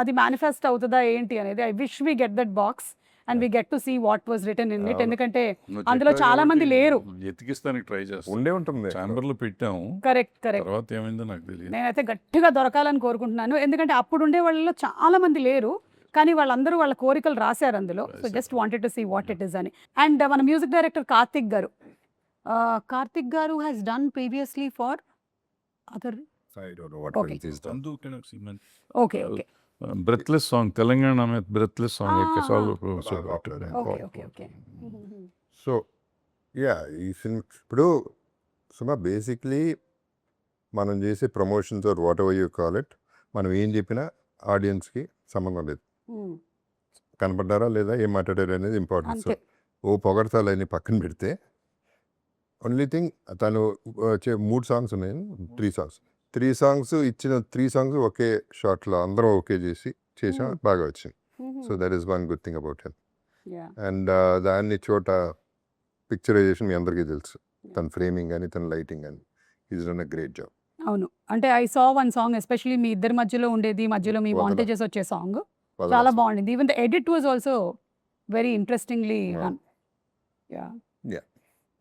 అది మేనిఫెస్ట్ అవుతుందా ఏంటి అనేది. I wish we get that box and we get to see what was return in it. ఎందుకంటే అందులో చాలా మంది లేరు. ఎతికిస్తానికి ట్రై చేస్తాం. ఉండే ఉంటుంది. ఛాంబర్ లో పెట్టాము. కరెక్ట్. తర్వాత ఏమైందో నాకు తెలియదు. నేనైతే గట్టిగా దొరకాలని కోరుకుంటున్నాను. ఎందుకంటే అప్పుడు ఉండే వాళ్ళలో చాలా మంది లేరు, కానీ వాళ్ళందరూ వాళ్ళ కోరికలు రాశారు అందులో. So just wanted to see what it is అని. అండ్ మన మ్యూజిక్ డైరెక్టర్ కార్తిక్ గారు has done previously for other. I don't know what Okay. films he's done. అందుకే నాకు cement okay. Okay. Breathless song, Telangana మీద breathless song Ah. Okay. Okay. Okay. So yeah, ఈ cinema ఇప్పుడు Suma basically మనం చేసే promotions or whatever you call it, మనం ఏం చెప్పినా ఆడియన్స్కి సంబంధం లేదు. కనపడ్డారా లేదా, ఏం మాట్లాడారు అనేది ఇంపార్టెంట్. సో అంతే. ఓ పొగడతాలని పక్కన పెడితే ఓన్లీ థింగ్ తను 3 సాంగ్స్ ఉన్నాయి, 3 సాంగ్స్ ఇచ్చిన 3 సాంగ్స్ ఒకే షాట్లో అందరం ఓకే చేసాం, బాగా వచ్చింది. So that is one good thing about him. And దాన్ని చోట పిక్చరైజేషన్ మీ అందరికీ తెలుసు, తన ఫ్రేమింగ్ కానీ తన లైటింగ్ కానీ is done a great job. అవును. అంటే I saw one song especially మీ ఇద్దరి మధ్యలో ఉండేది, మధ్యలో మీ వదల. వాంటేజెస్ వచ్చే సాంగ్ చాలా బాగుండింది. Even the edit was also very interestingly done. Yeah. Yeah.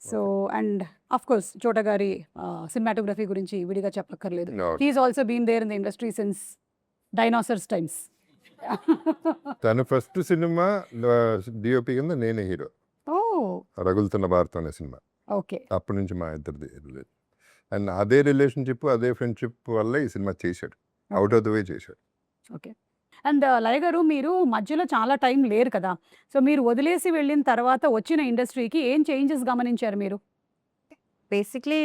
So and of course Chota గారి సినిమాటోగ్రఫీ గురించి విడిగా చెప్పక్కర్లేదు. No. He's also been there in the industry since dinosaurs times. తన ఫస్ట్ సినిమా డిఓపి కింద నేనే హీరో, ఓ రగులుతున్న భారతం అనే సినిమా. ఓకే. అప్పటి నుంచి మా ఇద్దరిది రిలేషన్, అండ్ అదే రిలేషన్షిప్ అదే ఫ్రెండ్షిప్ వల్ల ఈ సినిమా చేశాడు, అవుట్ ఆఫ్ ద వే చేశాడు. ఓకే. అండ్ లయ గారు, మీరు మధ్యలో చాలా టైం లేరు కదా, సో మీరు వదిలేసి వెళ్ళిన తర్వాత వచ్చిన ఇండస్ట్రీకి ఏం చేంజెస్ గమనించారు మీరు? Basically,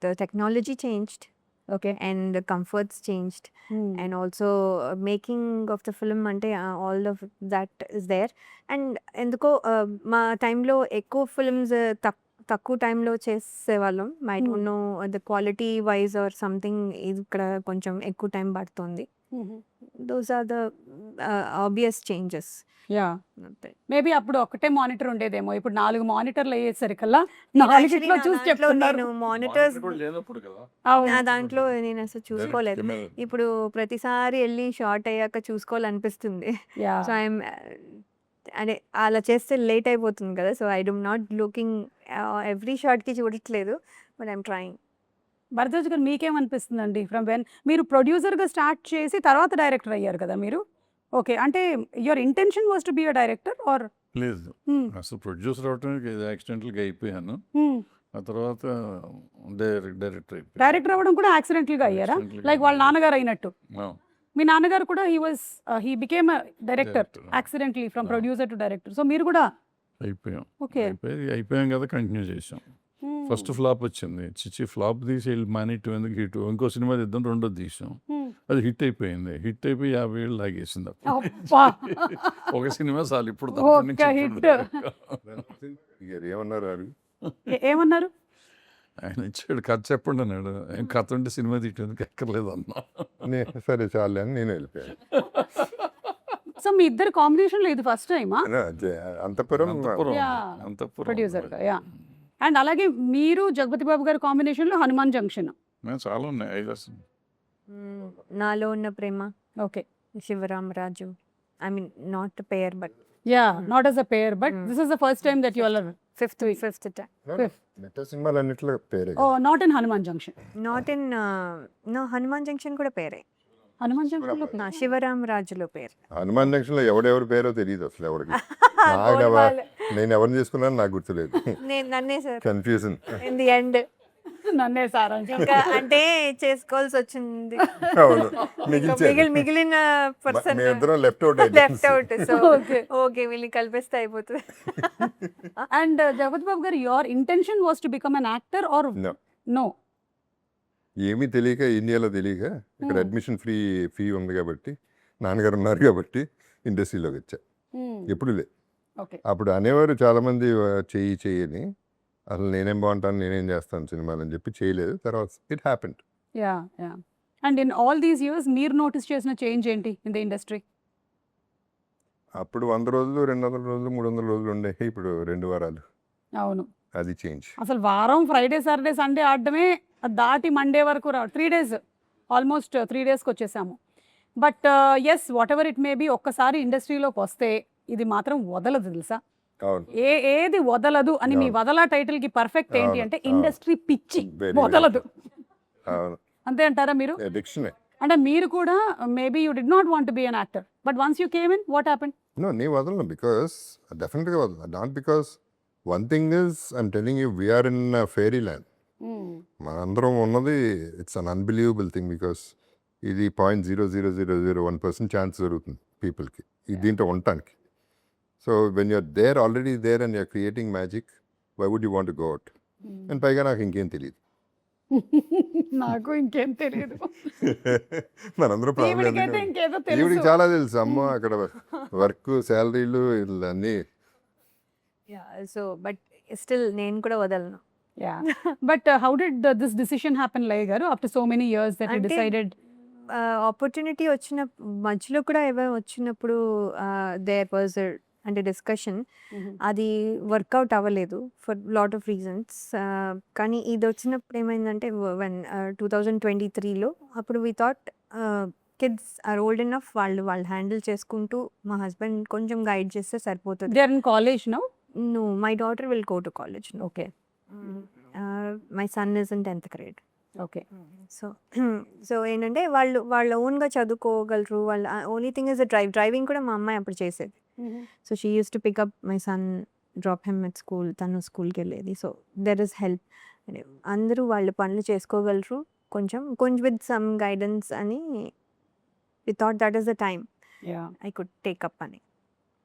the technology changed okay. and the comforts changed, and also making of the film ante all of that is there. And ఎందుకో మా టైంలో ఎక్కువ ఫిల్మ్స్ తక్కువ టైంలో చేసేవాళ్ళం. I don't know the quality wise or something, ఇక్కడ కొంచెం ఎక్కువ టైం పడుతుంది. Those are the obvious changes. Yeah. Maybe అప్పుడు ఒకటే మానిటర్ ఉండేదేమో, ఇప్పుడు 4 మానిటర్లు అయ్యేసరికల్లా 4ట్లో చూసి చెప్తున్నారు. నేను మానిటర్స్ లేనప్పుడు కదా. అవును. నా దాంట్లో నేను అసలు చూసుకోలేదు. కెమెరా. ఇప్పుడు ప్రతిసారి వెళ్ళి షార్ట్ అయ్యాక చూసుకోవాలనిపిస్తుంది. యా. సో ఐఎమ్ అంటే అలా చేస్తే లేట్ అయిపోతుంది కదా. So I don't not looking every షార్ట్కి చూడట్లేదు, బట్ ఐఎమ్ ట్రయింగ్. భరద్వాజ్ గారు, మీకేమనిపిస్తుందండి? ఫ్రమ్ వెన్ మీరు ప్రొడ్యూసర్గా స్టార్ట్ చేసి తర్వాత డైరెక్టర్ అయ్యారు కదా మీరు. ఓకే. అంటే your intention was to be a director or? లేదు, అసలు ప్రొడ్యూసర్ అవడానికి యాక్సిడెంటల్గా అయిపోయాను. ఆ తర్వాత డైరెక్టర్ అయిపోయాను. డైరెక్టర్ అవ్వడం కూడా యాక్సిడెంటల్గా అయ్యారా? Accidentally లైక్ వాళ్ళ నాన్నగారు అయినట్టు. ఆ, మీ నాన్నగారు కూడా he became director Director. Accidentally from Ah. Producer to director. So మీరు కూడా అయిపోయాం. ఓకే. అయిపోయాం కదా, కంటిన్యూ చేసాం. ఫస్ట్ ఫ్లాప్ వచ్చింది, చిచ్చి ఫ్లాప్ తీసి వెళ్ళి మానేట్టు ఎందుకు హిట్, ఇంకో సినిమా తీద్దాం, రెండోది తీసాం, అది హిట్ అయిపోయింది. హిట్ అయిపోయి 50 ఏళ్ళు లాగేసింది. అబ్బా. ఒక సినిమా చాలు ఇప్పుడు ఒక్క hit. ఏమన్నారు వారు? ఏమన్నారు? ఆయన ఇచ్చాడు కథ చెప్పండి అన్నాడు. ఏం కథ ఉంటే సినిమా తీయడానికి ఎక్కర్లేదు అన్నా. సరే చాలే అని నేను వెళ్ళిపోయాను. సో మీ ఇద్దరు కాంబినేషన్లో ఇది ఫస్ట్ టైమా అంతపురం ప్రొడ్యూసర్గా? యా. అండ్ అలాగే మీరు జగపతి బాబు గారి కాంబినేషన్లో హనుమాన్ జంక్షన్. చాలా ఉన్నాయి, 5 నాలో ఉన్న ప్రేమ, okay. Shivaramaraju. I mean not pair but yeah, not as a pair, but this is the first time that you all are. Fifth time. నెట్ సినిమాలన్నిట్లో పేరే. Oh, not in Hanuman junction. Not in no, Hanuman junction కూడా పేరే. హనుమాన్ జంక్షన్లో నా శివరామరాజులో పేరు. Hanuman junction లో ఎవడెవరి పేరో తెలియదు అసలు ఎవరికి. నేను ఎవరిని చేసుకున్నాను నాకు గుర్తులేదు. నన్నే sir confusion. In the end నన్నే సార్ ఇంకా అంటే చేసుకోవాల్సి వచ్చింది. అవును, మిగిల్చారు. మిగిలిన పర్సన్ మేమిద్దరం left out left out. So Okay. Okay, వీళ్ళని కలిపేస్తే అయిపోతుంది. అండ్ జగపతి బాబు గారు, your intention was to become an actor or No. No? ఏమీ తెలియక, ఇండియాలో తెలియక, ఇక్కడ అడ్మిషన్ ఫీ ఉంది కాబట్టి, నాన్నగారు ఉన్నారు కాబట్టి ఇండస్ట్రీలోకి వచ్చా. ఎప్పుడు లేదు. ఓకే. అప్పుడు అనేవారు చాలామంది చెయ్యని, అసలు నేనేం బాగుంటాను, నేనేం చేస్తాను సినిమాలు అని చెప్పి చేయలేదు. తర్వాత it happened. Yeah. Yeah. And in all these years మీరు నోటీస్ చేసిన చేంజ్ ఏంటి ఇన్ ద ఇండస్ట్రీ? అప్పుడు 100 రోజులు, 200 రోజులు, 300 రోజులు ఉండే, ఇప్పుడు 2 వారాలు. అవును. అది చేంజ్. అసలు వారం ఫ్రైడే సాటర్డే సండే ఆడడమే, అది దాటి మండే వరకు రావడం, 3 days, ఆల్మోస్ట్ 3 daysకి వచ్చేసాము. But yes, whatever it may be, ఒక్కసారి ఇండస్ట్రీలోకి వస్తే ఇది మాత్రం వదలదు తెలుసా. అవును. ఏది వదలదు అని మీ అవును. వదల టైటిల్కి పర్ఫెక్ట్ ఏంటి అవును, అంటే అవును. ఇండస్ట్రీ పిచ్చి Very వదలదు. అవును, అంతే అంటారా మీరు? అడిక్షనే. అంటే మీరు కూడా maybe you did not want to be an actor, but once you came in, what happened? నీ వదలను, బికాస్ డెఫినెట్గా వదలను. Not because one thing is I'm telling you, we're in fairy land. మనందరం ఉన్నది it's an unbelievable thing, because ఇది 0.00001% chance జరుగుతుంది పీపుల్కి దీంట్లో ఉండటానికి. So when you're there, already there and you're creating magic, why would you want go out? And పైగా నాకు ఇంకేం తెలియదు. నాకు ఇంకేం తెలియదు. మనందరూ ఈవిడికైతే ఇంకేదో ఈవిడికి తెలుసు. చాలా తెలుసు. అమ్మ అక్కడ వర్క్, శాలరీలు, అన్నీ. సో బట్ స్టిల్ నేను కూడా వదలను. Yeah but how did this decision happen Laya గారు after so many years that you అంటే డిసైడెడ్? ఆపర్చునిటీ వచ్చిన మధ్యలో కూడా ఎవరు వచ్చినప్పుడు దేర్ వాజ్ అంటే డిస్కషన్, అది వర్కౌట్ అవ్వలేదు ఫర్ లాట్ ఆఫ్ రీజన్స్. కానీ ఇది వచ్చినప్పుడు ఏమైందంటే 2023లో అప్పుడు we thought kids are old enough, వాళ్ళు హ్యాండిల్ చేసుకుంటూ మా హస్బెండ్ కొంచెం గైడ్ చేస్తే సరిపోతుంది. They are in college now? No, my daughter will go to college now. Okay My son is in 10th grade. Okay so ఏంటంటే వాళ్ళ ఓన్గా చదువుకోగలరు. వాళ్ళ ఓన్లీ థింగ్ ఇస్ డ్రైవింగ్ కూడా మా అమ్మాయి అప్పుడు చేసేది. So she use to pick up my son, drop him at school, తను స్కూల్కి వెళ్ళేది. So there is help. అందరూ వాళ్ళ పనులు చేసుకోగలరు కొంచెం విత్ సమ్ గైడెన్స్ అని we thought that is the time yeah I could take up అని.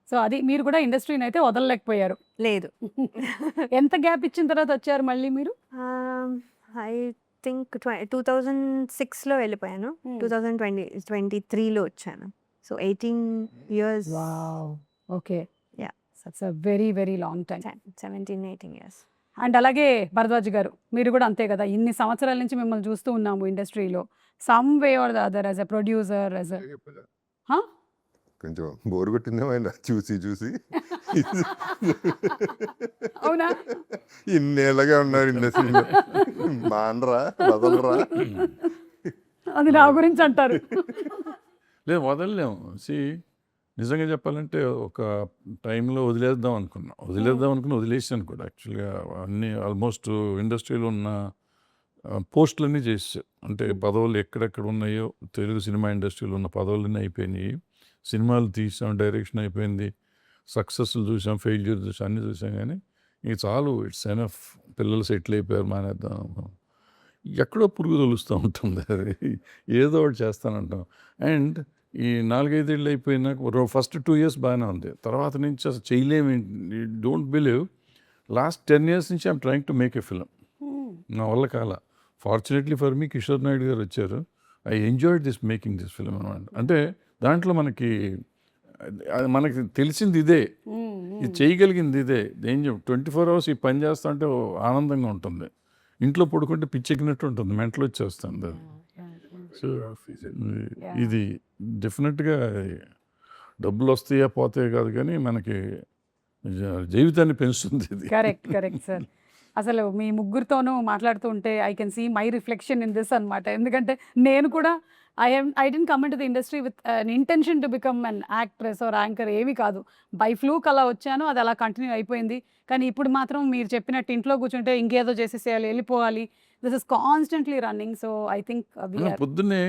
సో అది మీరు కూడా ఇండస్ట్రీని అయితే వదలలేకపోయారు. లేదు, ఎంత గ్యాప్ ఇచ్చిన తర్వాత వచ్చారు మళ్ళీ మీరు? ఐ థింక్ 2006లో వెళ్ళిపోయాను. 2023లో వచ్చాను. So 18 years. Wow okay Yeah. That's a very very long time. 17-18 years. And అలాగే భరద్వాజ్ గారు మీరు కూడా అంతే కదా, ఇన్ని సంవత్సరాల నుంచి మిమ్మల్ని చూస్తూ ఉన్నాము ఇండస్ట్రీలో, some way or the other as a producer as a కొంచెం బోర్ కొట్టిందేమో ఆయన చూసి అవునా? ఇన్నేళ్ళగా ఉన్నారు ఇండస్ట్రీలో, మానరా వదలరా. అది నా గురించి అంటారు. లేదు వదలలేము. నిజంగా చెప్పాలంటే ఒక టైంలో వదిలేద్దాం అనుకుని వదిలేసాను కూడా. యాక్చువల్గా అన్ని ఆల్మోస్ట్ ఇండస్ట్రీలో ఉన్న పోస్టులన్నీ చేసాం. అంటే పదవులు ఎక్కడెక్కడ ఉన్నాయో తెలుగు సినిమా ఇండస్ట్రీలో ఉన్న పదవులన్నీ అయిపోయినాయి. సినిమాలు తీసాం, డైరెక్షన్ అయిపోయింది, సక్సెస్లు చూసాం, ఫెయిల్యూర్ చూసాం, అన్నీ చూసాం. కానీ ఇక చాలు, ఇట్స్ ఎనఫ్, పిల్లలు సెటిల్ అయిపోయారు, మానేద్దాం. ఎక్కడో పురుగు తొలుస్తూ ఉంటుంది, అది ఏదో ఒకటి చేస్తానంటాం. అండ్ ఈ 4-5 ఏళ్ళు అయిపోయినాక ఫస్ట్ 2 years బాగానే ఉంది, తర్వాత నుంచి అసలు చేయలేము. డోంట్ బిలీవ్, లాస్ట్ 10 years నుంచి I'm trying to make a film. నా వల్ల కాల. Fortunately for me Kishore Naidu గారు వచ్చారు. I enjoyed this making this film అనమాట. అంటే దాంట్లో మనకి తెలిసింది ఇదే, ఇది చేయగలిగింది ఇదే. ఏం 24 hours ఈ పని చేస్తా అంటే ఆనందంగా ఉంటుంది. ఇంట్లో పడుకుంటే పిచ్చెక్కినట్టు ఉంటుంది, మెంటలు వచ్చేస్తుంది. సో ఇది డెఫినెట్గా డబ్బులు వస్తాయా పోతాయా కాదు, కానీ మనకి జీవితాన్ని పెంచుతుంది ఇది. Correct sir. అసలు మీ ముగ్గురితోనూ మాట్లాడుతూ ఉంటే I can see my reflection in this అనమాట. ఎందుకంటే నేను కూడా I didn't come in to the industry with an intention to become an actress or anchor, ఏమీ కాదు. బై ఫ్లూక్ అలా వచ్చాను, అది అలా కంటిన్యూ అయిపోయింది. కానీ ఇప్పుడు మాత్రం మీరు చెప్పినట్టు ఇంట్లో కూర్చుంటే ఇంకేదో చేసేసేయాలి, వెళ్ళిపోవాలి. This is constantly running. So I think పొద్దున్నే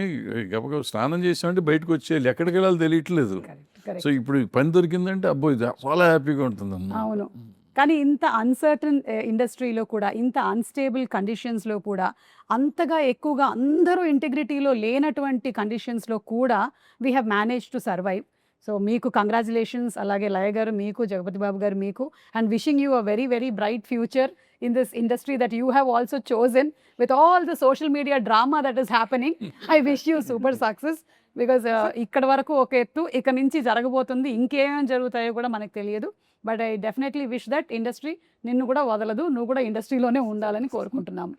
గబగబా స్నానం చేసామంటే బయటకు వచ్చేయాలి, ఎక్కడికి వెళ్ళాలి తెలియట్లేదు. సో ఇప్పుడు పని దొరికిందంటే అబ్బో ఇది చాలా హ్యాపీగా ఉంటుంది. అవును, కానీ ఇంత అన్సర్టన్ ఇండస్ట్రీలో కూడా, ఇంత అన్స్టేబుల్ కండిషన్స్లో కూడా, అంతగా ఎక్కువగా అందరూ ఇంటిగ్రిటీలో లేనటువంటి కండిషన్స్లో కూడా we have manage to survive. So మీకు కంగ్రాచులేషన్స్. అలాగే లయ గారు మీకు, జగపతి బాబు గారు మీకు, and wishing you a very very bright future in this industry that you have also chosen with all the social media drama that is happening. I wish you super success because ఇక్కడ వరకు ఒక ఎత్తు, ఇక నుంచి జరగబోతుంది, ఇంకేమేమి జరుగుతాయో కూడా మనకు తెలియదు. But I definitely wish that industry నిన్ను కూడా వదలదు, నువ్వు కూడా ఇండస్ట్రీలోనే ఉండాలని కోరుకుంటున్నాము.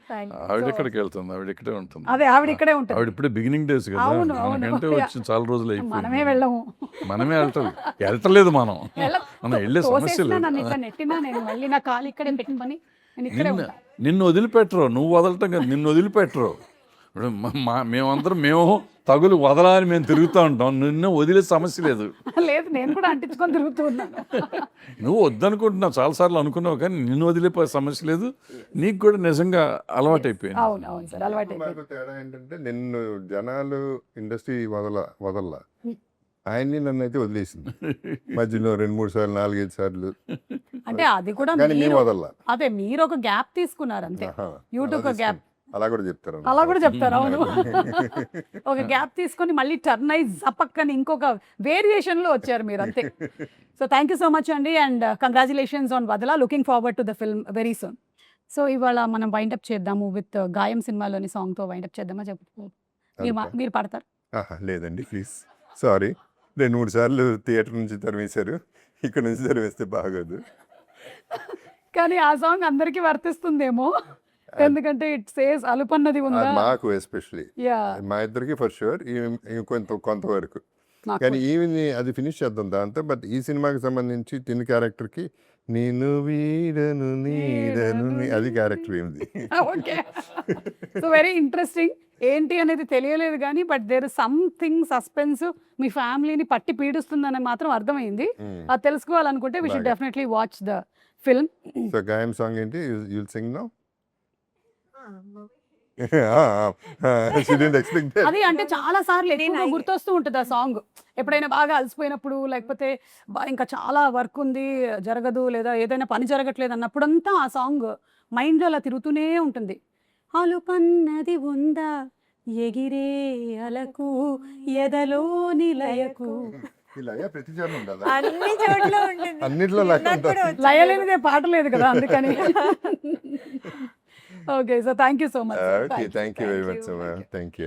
ఆవిడ ఎక్కడికి వెళ్తుంది? ఆవిడ ఇక్కడే ఉంటుంది. అదే, ఆవిడ ఇక్కడే ఉంటుంది. ఆవిడ ఇప్పుడే బిగినింగ్ డేస్ కదా, మనకంటే వచ్చి చాలా రోజులు అయిపోయింది. మనమే వెళ్ళము, మనమే వెళ్ళలేదు. మనం వెళ్ళే సమస్య లేదు. నన్ను ఇక్కడ నెట్టినా నేను మళ్ళీ నా కాలు ఇక్కడే పెట్టుకొని నేను ఇక్కడే ఉంటా. నిన్ను వదిలిపెట్టరు, నువ్వు వదలటం కదా, నిన్ను వదిలిపెట్టరు. ఇప్పుడు మేమందరం తగులు వదలని మేము తిరుగుతూ ఉంటాం, నిన్ను వదిలే సమస్య లేదు. లేదు, నేను కూడా అంటించుకొని తిరుగుతూ ఉన్నాను. నువ్వు వద్దనుకుంటున్నావు, చాలాసార్లు అనుకున్నావు, కానీ నిన్ను వదిలిపోయే సమస్య లేదు. నీకు కూడా నిజంగా అలవాటు అయిపోయింది. అవును సార్, అలవాటు అయిపోయింది. తేడా ఏంటంటే నిన్ను జనాలు ఇండస్ట్రీ వదల్లా, ఆయన్ని నన్ను అయితే వదిలేసింది మధ్యలో 2-3 సార్లు, 4-5 సార్లు. అంటే అది కూడా వదల్లా. అదే మీరు ఒక గ్యాప్ తీసుకున్నారు అంతే. యూట్యూబ్ గ్యాప్ అలా కూడా చెప్తారు. అవును. ఒక గ్యాప్ తీసుకొని మళ్ళీ టర్న్ అయి జపక్కని ఇంకొక వేరియేషన్ లో వచ్చారు మీరు అంతే. So thank you so much అండి, and congratulations on Vadala. Looking forward to the film very soon. So ఇవాళ మనం వైండప్ చేద్దాము విత్ గాయం సినిమాలోని సాంగ్తో వైండప్ చేద్దామా? మీరు పాడతారు? లేదండి ప్లీజ్, సారీ. 2-3 సార్లు థియేటర్ నుంచి తరిమేశారు, ఇక్కడ నుంచి తరిమేస్తే బాగోదు. కానీ ఆ సాంగ్ అందరికీ వర్తిస్తుందేమో, ఎందుకంటే ఇట్ సేస్ అలుపన్నది ఉందా. మాకు ఎస్పెషలీ యా మా ఇద్దరికి ఫర్ షూర్, కొంతవరకు. కానీ ఈవిని అది ఫినిష్ చేద్దాం దాంతో. బట్ ఈ సినిమాకి సంబంధించి తిని క్యారెక్టర్కి నేను వీడను నీడను అది క్యారెక్టర్ ఏంది. ఓకే. So very interesting. ఏంటి అనేది తెలియలేదు కానీ బట్ దేర్ సంథింగ్ సస్పెన్స్ మీ ఫ్యామిలీని పట్టి పీడిస్తుందని మాత్రం అర్థమైంది. అది తెలుసుకోవాలనుకుంటే we should definitely watch the film. So Gaayam song ఏంటి? You'll sing now? అది అంటే చాలా సార్లు ఎక్కువగా గుర్తొస్తూ ఉంటుంది ఆ సాంగ్. ఎప్పుడైనా బాగా అలసిపోయినప్పుడు, లేకపోతే ఇంకా చాలా వర్క్ ఉంది జరగదు, లేదా ఏదైనా పని జరగట్లేదు అన్నప్పుడంతా ఆ సాంగ్ మైండ్లో అలా తిరుగుతూనే ఉంటుంది. అలుపన్నది ఉందా ఎగిరే అలకు ఎదలో నిలయకు. ప్రతి చోట ఉండదా? అన్ని చోట్ల ఉంటుంది. అన్నిట్లో లెక్క నాకు కూడా లయ లేనిదే పాట లేదు కదా, అందుకని. Okay, so thank you so much. Okay, thank you very much. Thank you.